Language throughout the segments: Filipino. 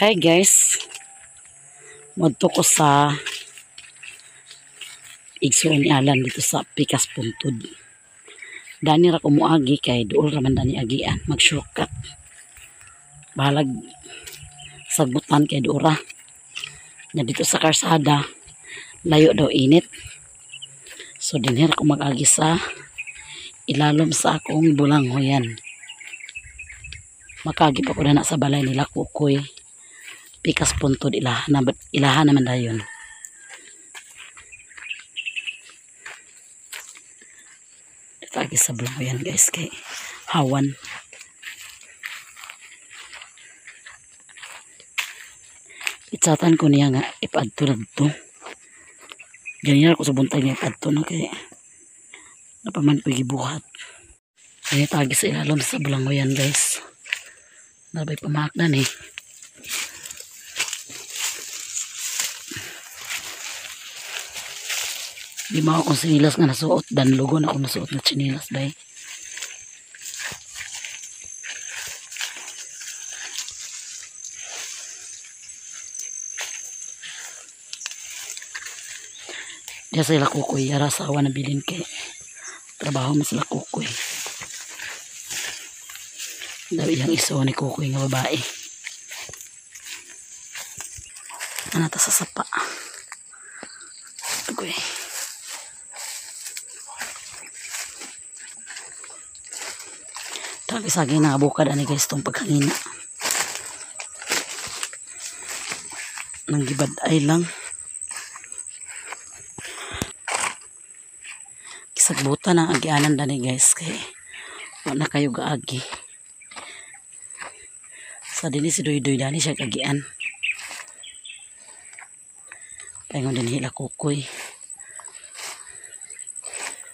Hi guys, madto ko sa igsoon ni Alan dito sa Pikas Puntod. Dani ra ko moagi kay duol ra man dani agian, mag-shortcut. Balag sagbutan kay duol ra. Nya dito sa karsada, layo daw init. So dinhi ra ko mag-agi sa ilalom sa akong bulanghoyan. Makagi pa ko na sa balay nila Kukoy. Pikas Puntod ilahan naman dayon. Lagi sa bulanghoyan guys kay hawan. Itsatan ko niya nga ipadto na to. Ganyan ako sa buntay nga ipadto na kay napaman ko gibuhat. Kaya tagi sa ilalom sa bulanghoyan guys. Nabay pamaknan eh. Di ba akong sinilas nga nasuot dan lugon ako nasuot na sinilas bay. Diya sila Kukoy, yara asawa na bilin kay trabaho mo sila Kukoy. Dawi yung iso ni Kukoy nga babae. Anata sa sapa. Kukoy. Tabi sa akin bukad ani guys itong pagkangina. Nang gibad ay lang. Kisagbutan ang agianan dani guys kay wala kayo gaagi. Sa dini si Doy-Doy dani siya kagian. Paingon din hila Kukoy.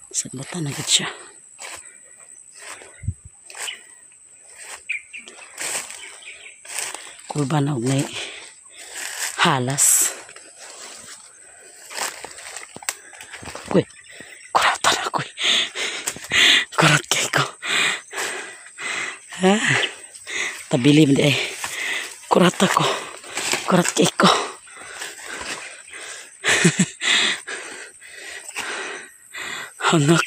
Sagbutan na gid siya. Kurban og may halas. Kuy, kurata na kuy. Kurat kay ko. Ha? Tabilim di eh. Kurata ko. Kurat kay ko. Hangak.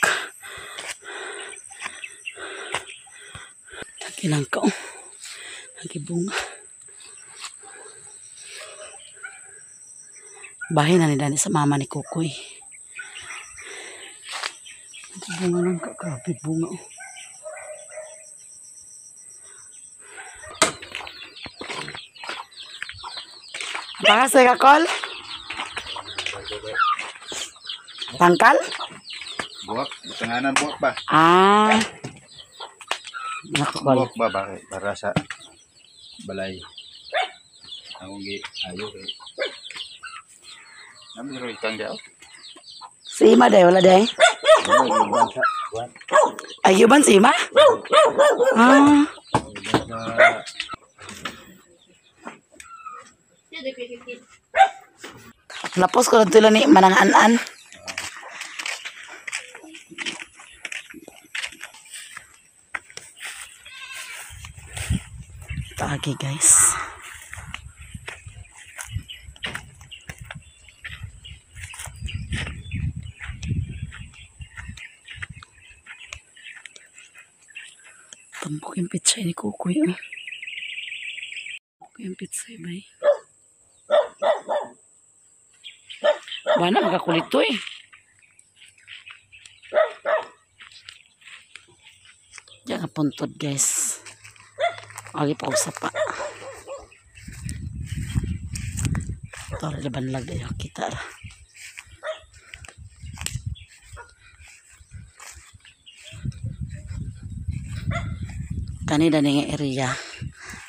Lagi lang ka. Lagi bunga. Bahay na ni Dani sa mama ni Kukoy. Bunga lang ka. Grabe bunga. Apakah saya kakol? Tangkal? Buwak, butanganan buwak ba? Ah. Nakakol. Buwak ba para sa balay. Ang gi ayo kay. Namin ro ikang daw. Si Ima day wala day. Ayuban si Ima? Ah. Lapos ko lang tulang ni manangan-an. Tagi guys. Tampok yung pitsay ni Kukoy. Tampok yung pitsay ba eh. Bana makakulit to eh. Diyan nga puntod guys. Agi pa usap pa. Ito laban lang dayo kita ra. Kanina nga area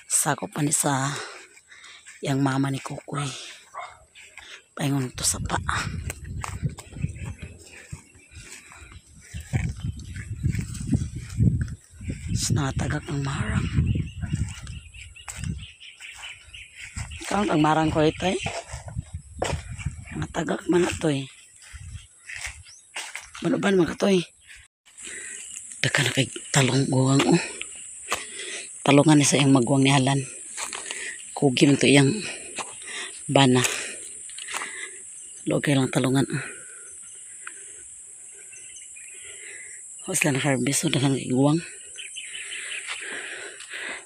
sakop pa ni sa yang mama ni Kukoy. Paingon to sa pa. Sinatagak ang marang. Kang ang marang ko ito eh. Natagak man ito eh. Manuban mga ito eh. Daka na kay talong guwang oh. Talongan ni sa iyang magwang ni Alan. Kugi man to iyang bana. Lugay lang talungan. O sila na-harvest. So, daghang iguwang.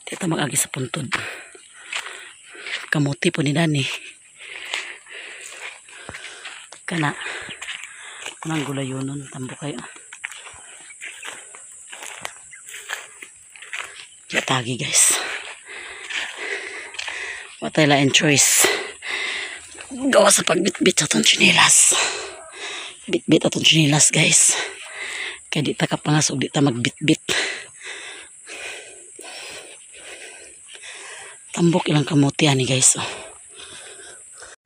Dito mag-agi sa puntod. Kamuti po ni Dani. Kanang gulayonon. Tambo kayo. Kaya tagi guys. Watay lain choice. Gawa sa pagbitbit sa itong chinilas. Bitbit atong chinilas guys. Kaya di ta kapangasog, di ta magbitbit. Tambok ilang kamuti ani guys. Oh.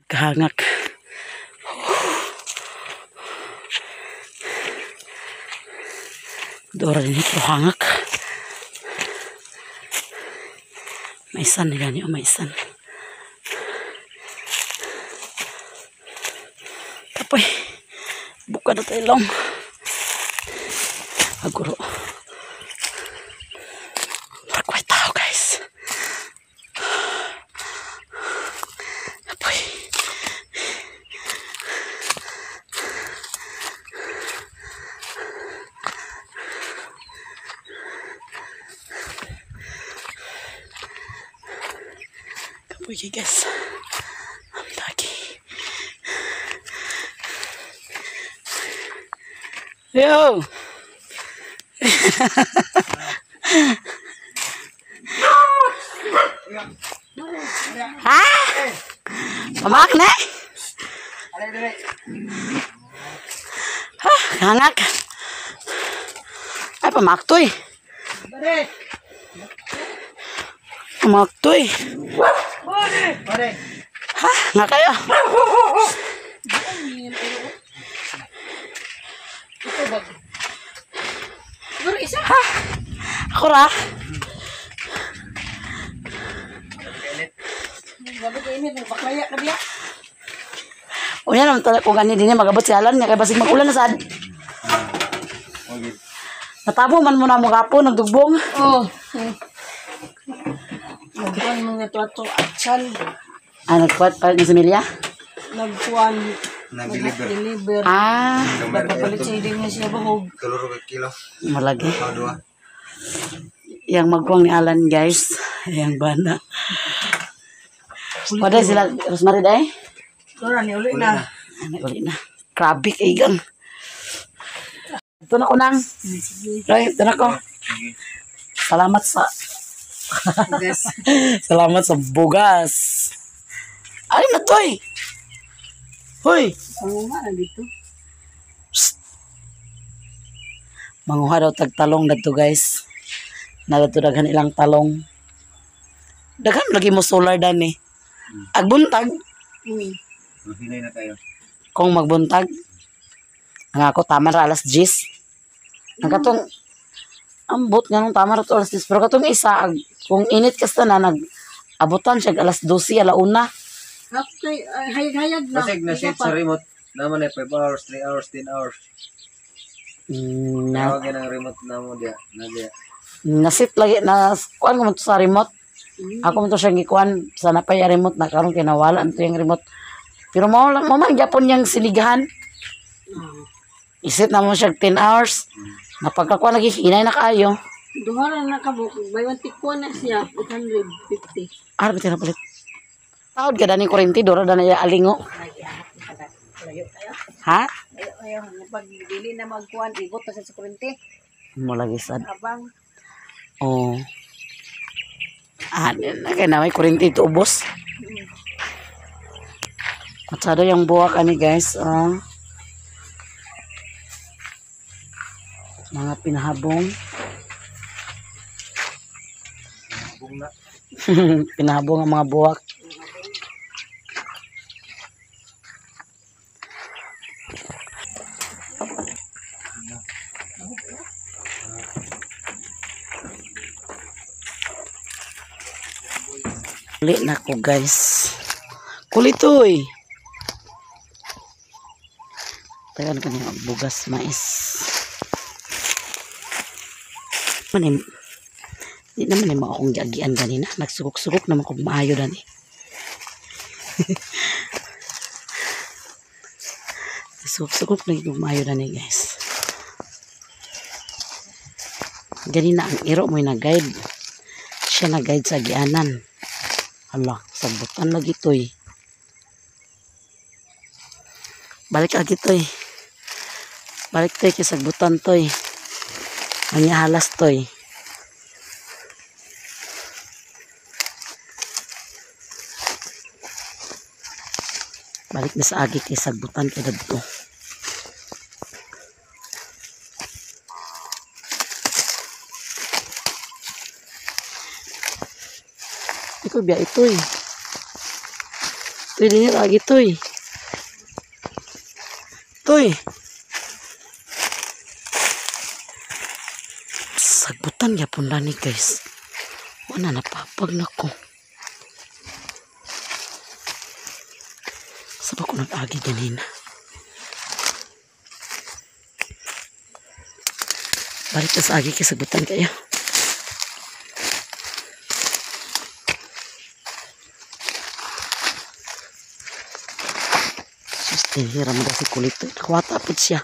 Kahangak. Dora din ito hangak. Maisan nila niyo, maisan. Kapoy. Buka na tayo lang. Aguro. Pagway tao guys. Kapoy. Kapoy guys. Ang lagi. Yo! Ha? Pamak na? Ha? Hangak. Ay, pamak to eh. Pamak to eh. Ha? Nga kayo? Ha? Ako ra? O yan naman talaga kung ganyan din magabot si Alan niya kaya basig mag-ulan na sad. Natabo man mo na mo kapo, nagdugbong. Oh. Nagkuhan mga tuwato atsal. Nagkuhat pa ni Samilia? Nagkuhan. Nag-deliver. Nag-deliver. Nagpapalit sa iding niya siya bahog. 2 kilo. Malagi. Dua. Yang magkuhang ni Alan guys. Yang bana. Waday sila, Rosemary day? Tora ni uli na. Uli na. Krabi kaigang. Ito na ko nang. Right, ito na ko. Salamat sa... Yes. Salamat sa bugas. Ay na to eh. Hoy. Ano nga na dito? Manguha daw tagtalong dito guys. Nadato daghan ilang talong. Daghan lagi mo solar dan eh. Agbuntag. Hinay na tayo. Kung magbuntag. Ang ako tama ra alas 10. Ang katong ambot nga nung tama ra to alas 10. Pero katong isa kung init kasta na abutan siya alas 12 alauna. Okay, hayag-hayag na. Basig na set sa remote. Naman ay 5 hours, 3 hours, 10 hours. Na Tawagin ang remote na mo diya. Na diya. nasit lagi na kuan ko mo to sa remote. Ako mo to siyang ikuan sana pa yung remote na karon kinawala nito yung remote. Pero mo man gyapon yang siligahan. Isit na mo siya 10 hours. Napagkakuan lagi hinay na kaayo. Duha na nakabuk. By 1 tikwan na siya. 850. Arbi na palit. Taod ka dani kurente dora dana ya alingo. Ha? Ayaw, pag dili na magkuhan, ibot na sa kurente. Mo lagi sad. Abang. Oh. Kaya na may kurente ito ubos. Matsado yung buwak ani guys. Mga pinahabong. Bung na. Pinahabong ang mga buwak. Kulit na ko guys. Kulit oy. Tagan ka ng bugas mais. Manim. Di naman yung mga akong giagian ganina. Nagsugok-sugok naman kung maayo dani. Sup-sup lagi kumayo na ni guys. Ganina ang iro mo na-guide. Siya na-guide sa gianan. Hala, sabutan lagi to'y. Balik lagi to'y. Balik to'y kay sagbutan to'y. Manyahalas to'y. Balik na sa agi kay sagbutan kay dadto. Ito biya ito eh. Pwede niya lagi ito eh. Ito eh. Sagbutan ya pun ni guys. Wala napapag na ko. Saba ko nag-agi ganina. Balik na sa agi kay sagbutan kaya. Hiram daw si kulit. Nakuwata po siya.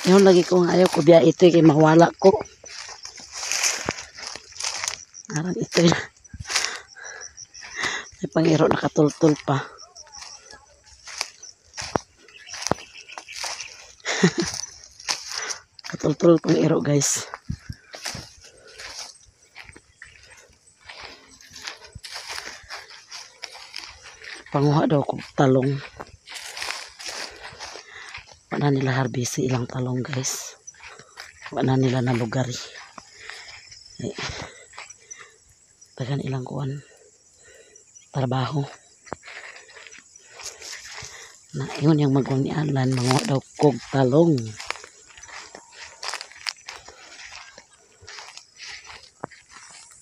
Yung lagi kong ayaw ko biya ito kay mawala ko. Arang ito yun. May pangiro nakatultul pa. Katultul pangiro guys. Panguha daw ko talong. Wala nila harbisi ilang talong guys. Wala nila na lugari. Tagan ilang kuwan. Trabaho. Na yun yung magwang ni Alan. Manguha daw kog talong.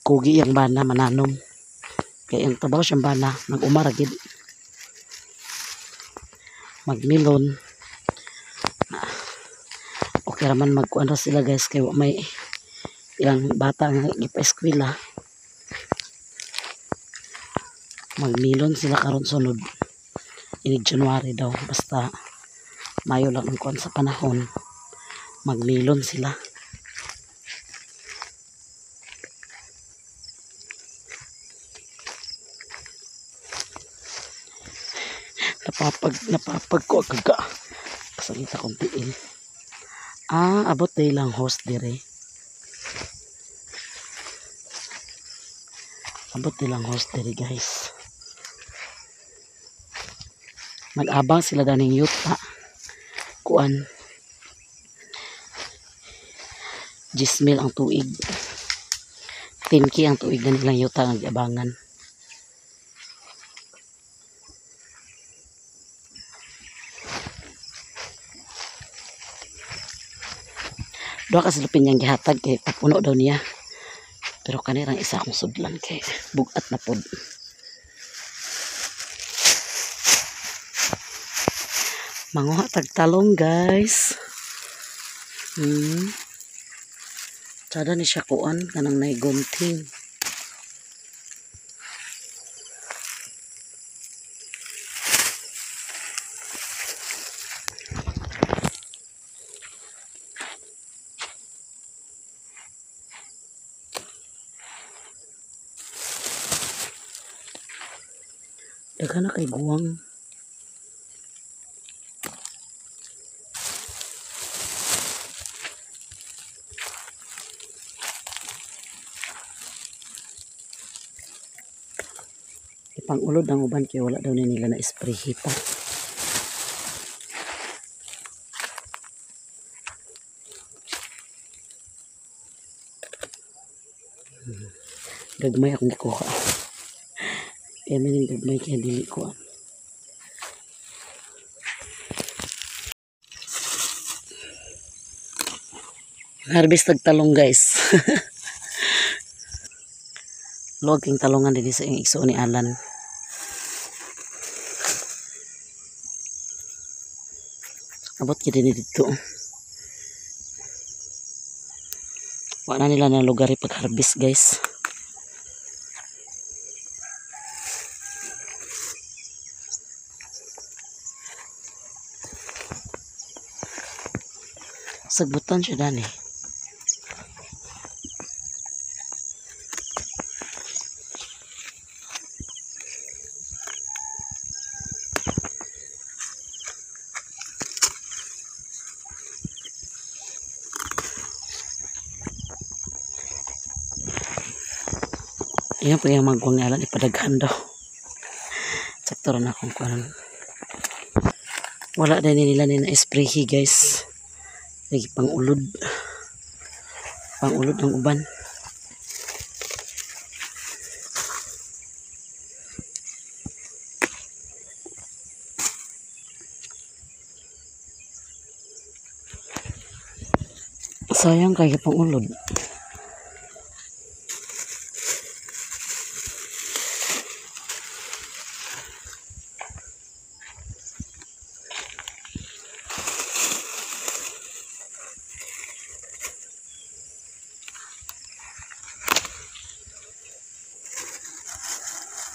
Kugi yung bana mananom. Kaya yung tabaw siyang bana. Nag-umaragid. Magmilon. Okay raman magkuan ra sila guys kay may ilang bata nga gipa-eskwela. Magmilon sila karon sunod. Ini January daw basta Mayo lang ang kuan sa panahon. Magmilon sila. Napapag ko agaga. Kasalita kong tiil. Abot day lang host dire. Abot day lang host dire guys. Mag-abang sila daning yuta. Kuan. 10,000 ang tuig. 10K ang tuig na nilang yuta ang abangan. Doa ka silupin niyang gihatag kay papuno daw niya. Pero kanirang isa akong sudlan kay bugat na pod. Manguha tag talong guys. Sada ni siya kuan kanang naigunting. Daghan na kay guwang. Ipang-ulod ang uban kay wala daw na nila na spray pa. Gagmay akong gikuha. Kaya maning gagmay kaya dili ko. Harvest tag talong guys. Luwag king talongan din sa iyong igsoon ni Alan. Abot kita dito. Wala nila na lugar pag harvest guys. Sagbutan siya dani. Yan po yung magwang ngalan, ipadaghan daw. Sakto rin akong kuwan. Wala din nila na sprayhi guys. Lagi pangulod. Pangulod ng uban. Sayang kaya pangulod.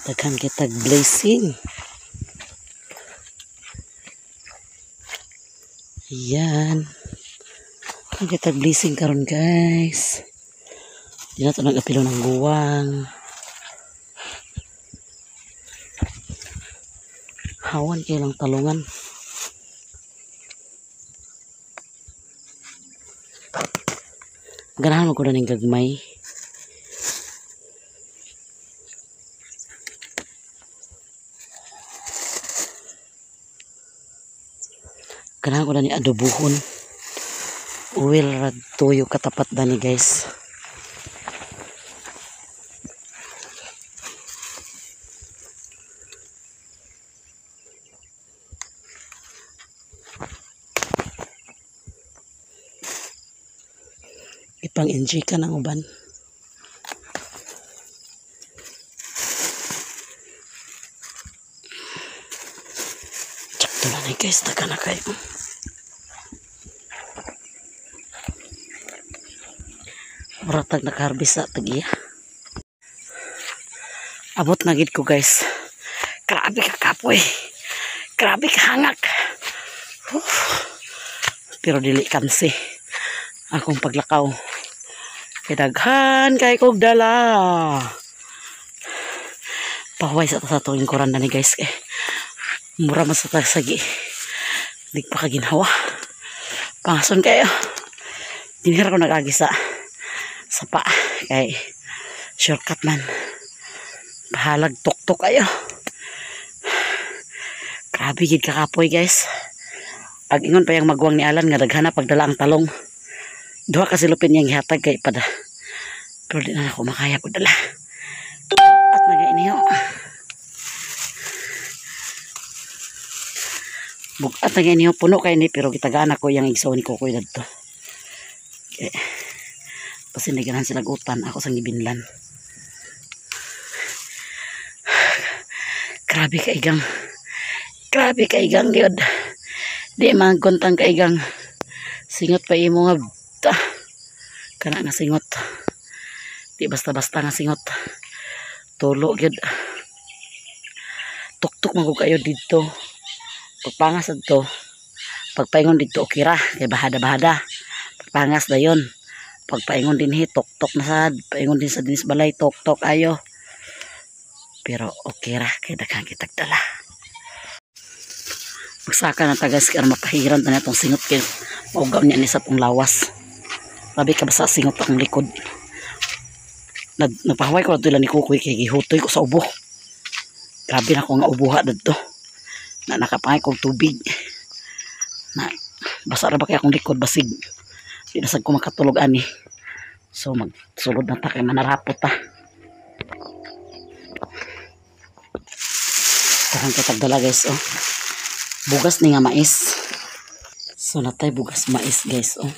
Daghan kita blazing. Yan. Daghan kita blazing karon guys. Di na ito nag-apilo ng guwang. Hawan kayo lang talungan. Ganahan mo ko na ng gagmay. Kailangan ko na ni adobuhon. Uwil rad tuyo katapat na ni guys. Ipang-enjoy ka ng uban. Tsakto na ni guys. Taka na kayo. Maratag nakaharbis sa tagiya. Abot na gid ko guys. Grabe ka kapoy. Grabe ka hangak. Pero dili kansi. Akong paglakaw. Kidaghan kay kog dala. Paway sa tuwing kuranda ni guys. Mura mas sa sagi. Di pa kaginhawa. Pangason kayo. Dinihira ko nag-agisa. Sa pa kay shortcut man bahalag tuktok kayo. Grabe gid kakapoy guys. Pag ingon pa yung magwang ni Alan nga daghana pagdala ang talong, duha ka silupin yang gihatag kay pada, pero di na ako makaya ko dala at nagainiho bugat nagainiho puno kay ni, pero gitagaan ako yung igsaw ni Kukoy dadto. Okay. Pasindiganan sila gutan, ako sang gibinlan. Grabe kaigang. Grabe kaigang gyud. Di magkontang kaigang. Singot pa imo nga kana nga singot. Di basta-basta nga singot. Tulo gyud. Tuktok man ko kayo dito. Pagpangas adto. Pagpaingon dito okira kay bahada-bahada. Pagpangas dayon. Pagpaingon din tok-tok na sad, paingon din sa dinis balay, tok-tok ayo. Pero okay ra, kay daghang kitag dala. Magsaka na tagas kaya mapahiran na itong singot kay maugaw niya ni sa pong lawas. Labi ka ba sa singot akong likod. Nagpahuway ko na ito ni Kukoy kay gihutoy ko sa ubo. Grabe na ko nga ubuha dito. Na nakapangay kong tubig. Na basa ra ba kaya akong likod basig. Di na sad ko makatulog ani. So magsulod na ta kay manarapot ta. Takang katagdala guys oh. Bugas ni nga mais. So natay bugas mais guys oh.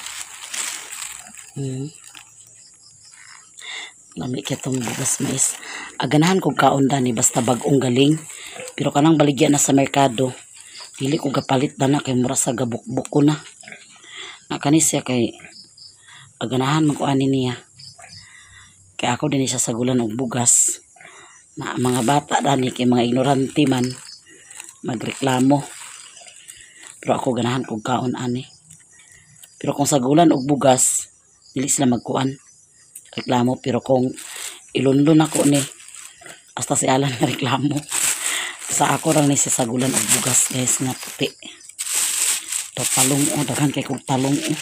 Lami kitong bugas mais. Aganahan kog kaon dani basta bag-ong galing. Pero kanang baligya na sa merkado. Dili ko gapalit na kay mura sa gabukbuk ko na. Nakani siya kay aganahan man ko ani niya. Kay ako din siya sagulan og bugas. Na mga bata dani kay mga ignorante man magreklamo. Pero ako ganahan kog kaon ani. Pero kung sagulan og bugas, dili sila magkuan. Reklamo. Pero kung ilunlon ako ni, hasta si Alan nga reklamo. Sa ako lang ni si sagulan og bugas guys nga puti. Ito talong o, daghan kay kong talong o.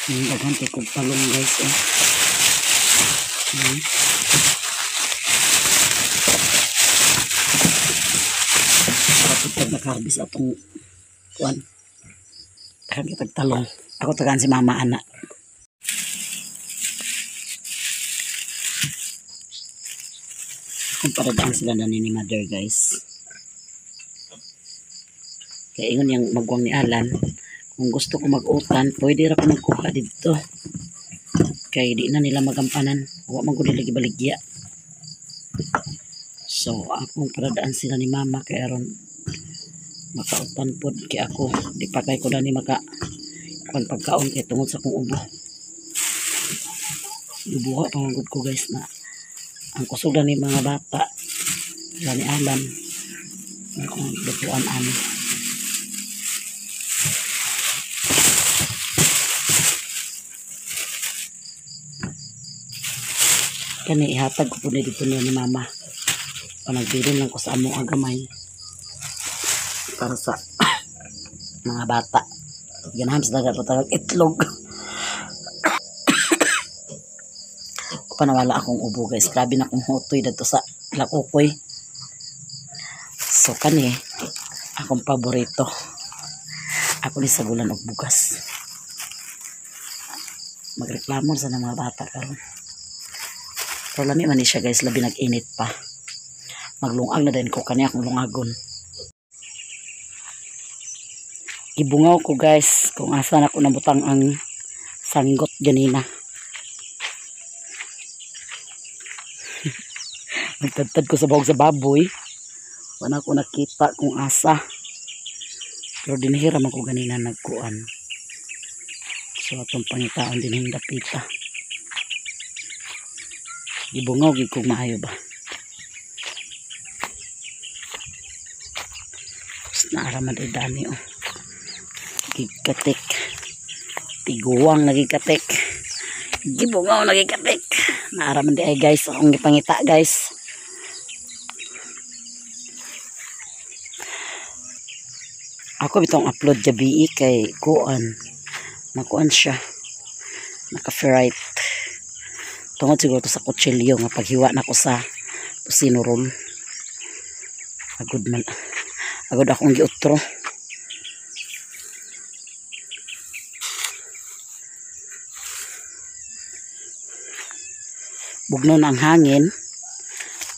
Daghan kay kong talong guys o. Pag nakarbis atong kuan. Daghan kay talong. Ako tagaan si mama anak. Kung paradaan sila na ni mother guys. Kaya ingon yung magwang ni Alan, kung gusto ko mag-utan, pwede ra ko magkuha dito. Kaya di na nila magampanan. Huwag man ko nila gibaligya. So, akong paradaan sila ni mama, kaya ron makautan po kaya ako. Di pa kay ko na ni maka pagkaon kay tungod sa kong ubo. Ibuha pangagod ko guys na ang kusog na ni mga bata ni Alan akong lutuan ani kani ihatag ko po na dito ni mama panagbirin lang ko sa among agamay para sa mga bata ganahan sa dagat patagag itlog panawala akong ubo guys. Grabe na akong hutoy dito sa lakukoy. So kani akong paborito. Ako ni sagulan og bugas. Magreklamo sa mga bata karon. Pero lami man ni siya guys, labi nag-init pa. Maglungag na din ko kani akong lungagon. Gibungaw ko guys kung asa na ko nabutang ang sanggot ganina. Nagtadtad ko sa bahog sa baboy. Wala ko nakita kung asa. Pero dinihira man ko ganina nagkuan. So atong pangitaon din yung dapita. Ibungaw gid kog maayo ba. Naaraman ay dani oh. Gikatik. Tiguwang nagikatik. Gibungaw nagikatik. Naaraman di ay guys. Akong gipangita guys. Ako bitong upload gabi kay kuan. Nakuan siya. Naka-ferrite. Tungod siguro to sa kutsilyo nga paghiwa na ko sa tusino roll. Agud man. Agud akong giutro. Bugno na ang hangin.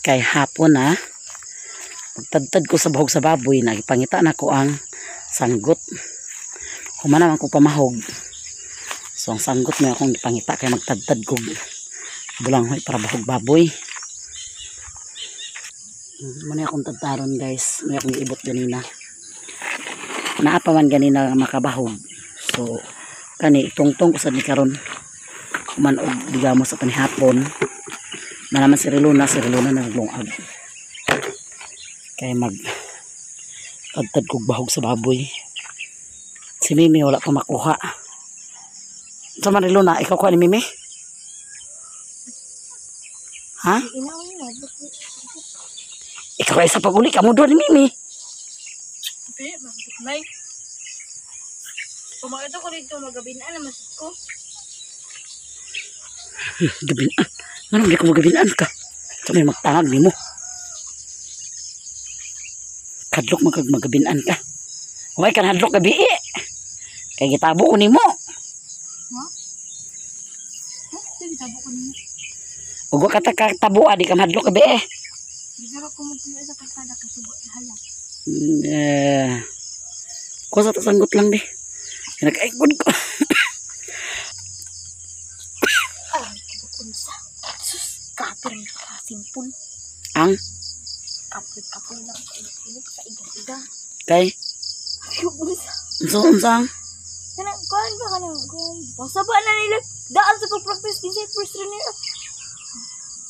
Kay hapon na. Pagtadtad ko sa bahog sa baboy, nagipangita na ko ang sanggot. Humana man ko pamahog. So ang sanggot mo akong ipangita kay magtadtad ko bulanghoy para bahog baboy. Muna akong tadtaron guys. Muna akong iibot ganina. Naapaman ganina makabahog. So kani tungtong ko sa ni karon. Kumanog digamo sa panihapon. Na naman si Riluna na naglungag. Kaya tadtad kog bahog sa baboy. Si Mimi wala pa makuha. Sa Marilo na, ikaw kuha ni Mimi? Ha? Ikaw ay sa paguli, kamu doon ni Mimi. Okay, bakit may? Kung makita ko dito, magabinaan na masuk ko. Gabinaan. Anong di ko magabinaan ka? Ito may magtangag ni mo. Kadlok magabinaan ka. Huwag ka hadlok gabi eh. Kaya gitabo ko ni mo. Ha? Ha? Sige, tabo ko niyo. Huwag ka tabo di ka hadlok gabi eh. Siguro ko magpuyo sa kalsada kasi hayat. Ko sa tasanggot lang di. Nag-aikod ko. Ay, kunsa. Sus, kapir ka simpul. Ang? Kapir lang. Sa iga-iga. Kay? Ayaw, kunsa. Unsang? Kanang kuhan ba kanang kuhan? Pasaba na nila daan sa pag-practice kasi first trainer.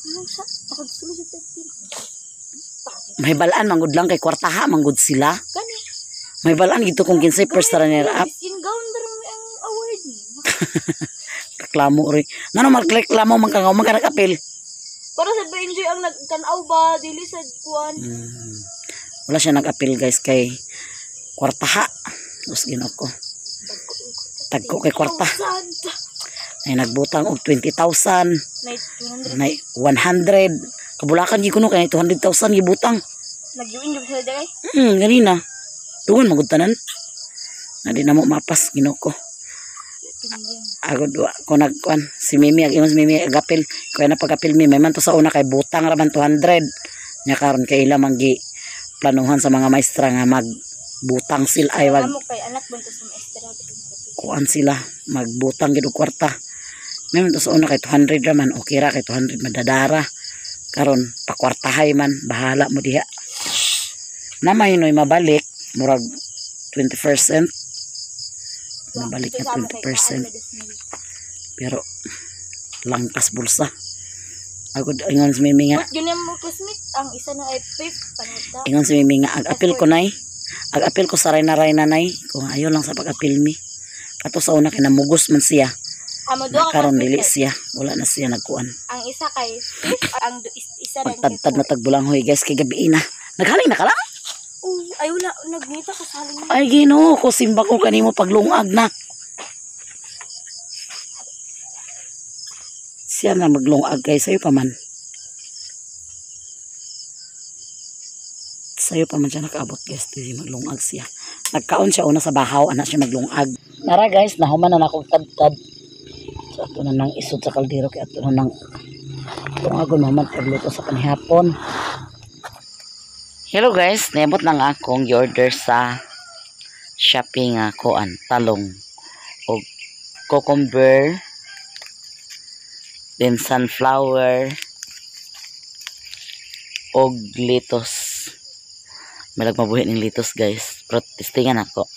Ano sa takag sulod sa 13. May balaan manggod lang kay kwartaha manggod sila. Kani. May balaan gito kung kinsay first runner up. In gown darong ang award ni. Reklamo ri. Ngano magreklamo man ka man ka nakapil. Para sa ba enjoy ang nagtanaw ba dili sa kuan. Wala siya nag-apil guys kay kwartaha. Tapos ginoko. Tagko kay kwarta. Ay nagbutang og 20,000. Nay 200. Nay 100. Kabulakan gi kuno kay 200,000 gibutang. Nag-enjoy sila dai. Ganina. Tugon magutanan. Na di na mo mapas ginoko. Agod wa ko nagkuan si Mimi ag imong si Mimi agapil kaya na pagapil mi may man to sa una kay butang raman 200 nya karon kay ila manggi planuhan sa mga maestra nga magbutang sila ay wag Amo kay anak buntos sa maestra. kuan sila magbutang gid og kwarta may man to sa una kay 200 raman okay ra kay 200 madadara karon pakwartahay man bahala mo diha namay noy mabalik murag 20%. Mabalik na 20%. Pero langkas bulsa. Agod ingon si Mimi nga. Ganyan mo classmate ang isa na ay fifth panata. Ingon si Mimi nga ag-apil ko nay. Ag-apil ko sa ray na nay kung ayaw lang sa pag-apil mi. Kato sa una kinamugos man siya. Amo do Karon dili siya. Wala na siya nagkuan. ang isa kay fifth ang isa rin. Pagtadtad na tagbulanghoy guys kay gabi na. Naghaling na ka lang? Ay wala nagnita ka sa halin. Ay Ginoo ko simba ko kanimo paglungag na. Siya na maglungag kay sayo pa man. Sayo pa man siya nakaabot guys. Di maglungag siya. Nagkaon siya una sa bahaw. Anak siya maglungag. Nara guys. Nahuman na akong tad-tad. So ato na nang isod sa kaldero. Kaya ato na nang lungagon naman pagluto sa panihapon. Hello guys. Naabot na nga akong order sa shopping kuan. Talong. O cucumber. Then sunflower. O litos. Malag mabuhi ng litos guys. Pero testingan ako.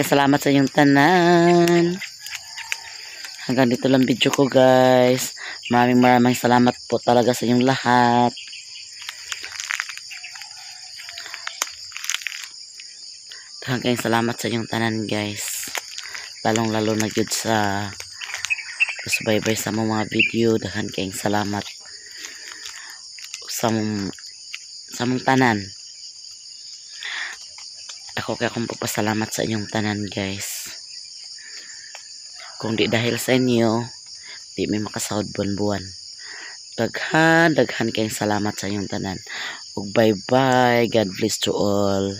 Salamat sa inyong tanan. Hanggang dito lang video ko guys. Maraming salamat po talaga sa inyong lahat. Hanggang salamat sa inyong tanan guys. Lalong lalo na yun sa subaybay sa mga video. Dahan kayong salamat sa mong tanan. Ako kaya kong papasalamat sa inyong tanan guys. Kung di dahil sa inyo, di may makasahod buwan-buwan. Daghan kayong salamat sa inyong tanan. Ug bye bye. God bless to all.